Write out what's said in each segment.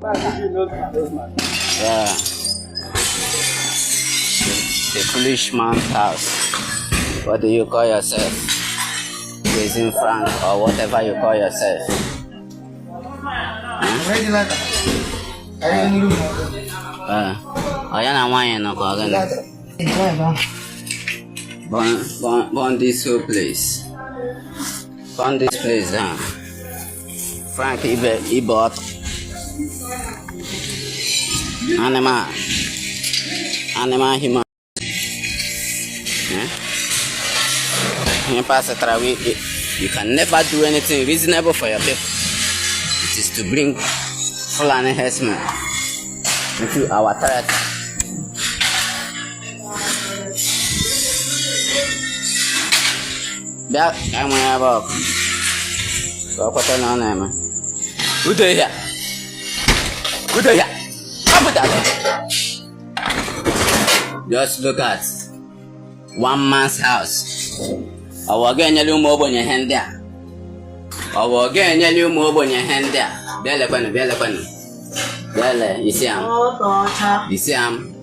Yeah. The foolish man's house. What do you call yourself? Raising Frank or whatever you call yourself. I am wine no burn this whole place. Burn this place down. Frank he bought animal human. You can never do anything reasonable for your people. It is to bring Fulani herdsmen into our territory. That I'm going to so put on name. Who do you? Who do you? How about that? Just look at one man's house. I will get you more on your hand there. I will get you more on your hand there. Bella, you see him. You see him.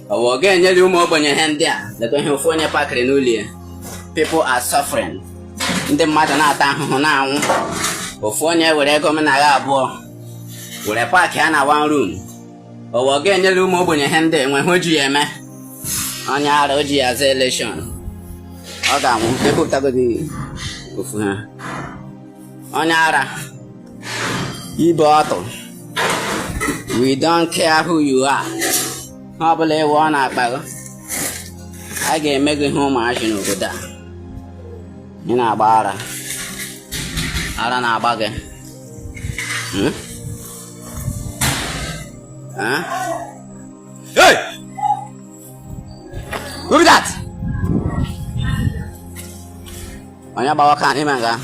I will get you more on your hand there. The California Park Renulia. People are suffering. The matter not now. Before you would recommend a boy. Would a park in one room. I will get you more on your hand there when you are on your OG as election. Okay, people talk about the Onyara, we don't care who you are. Probably one bag. I get making home machine over there. In a bar. I don't know about it. Huh? Hey! Who is that? Anya bawa kan ni mangga.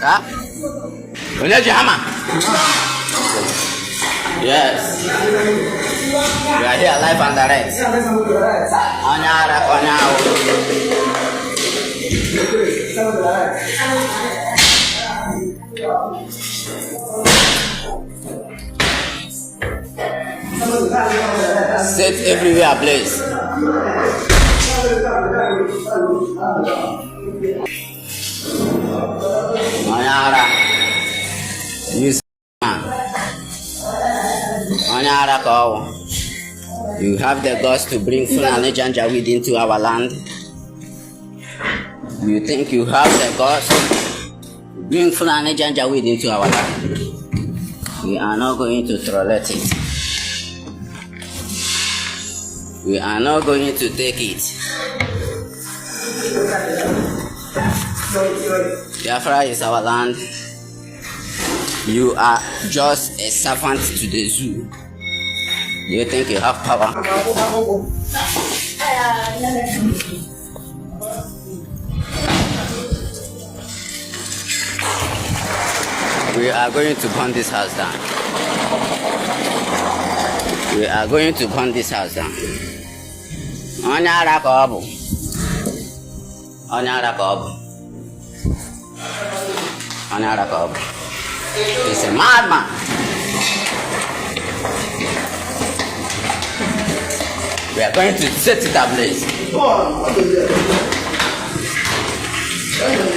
Ha? Anya jama. Yes. We are here live and direct. Anya ada anya. Set everywhere place. Onyara, you have the guts to bring Fulani Janjaweed into our land. You think you have the guts to bring Fulani Janjaweed into our land? We are not going to tolerate it. We are not going to take it. Biafra is our land. You are just a servant to the zoo. Do you think you have power? We are going to burn this house down. We are going to burn this house down. Onyara Kobu. He's a madman. We are going to set it ablaze.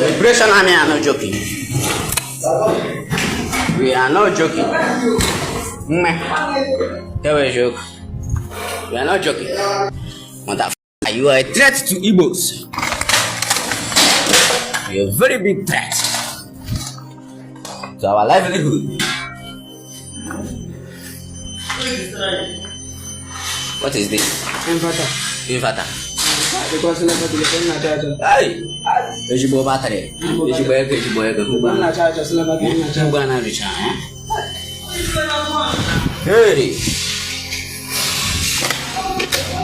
Liberation Army are not joking. We are not joking. That was a joke. We are not joking. Motherfucker, you are a threat to Igbos. You are a very big threat to our livelihood. What is this? Inverter. Hey! Ejibo battery. Ejibo ego. Kubana richa. Hey!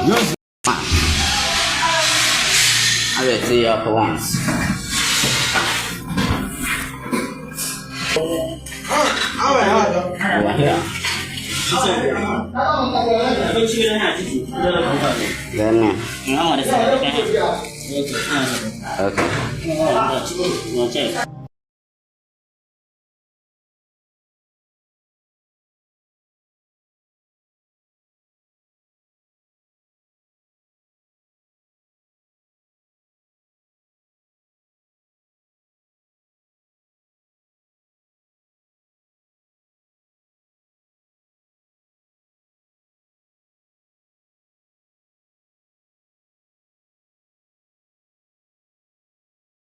Use man. I will see you for once. Over here. Then okay.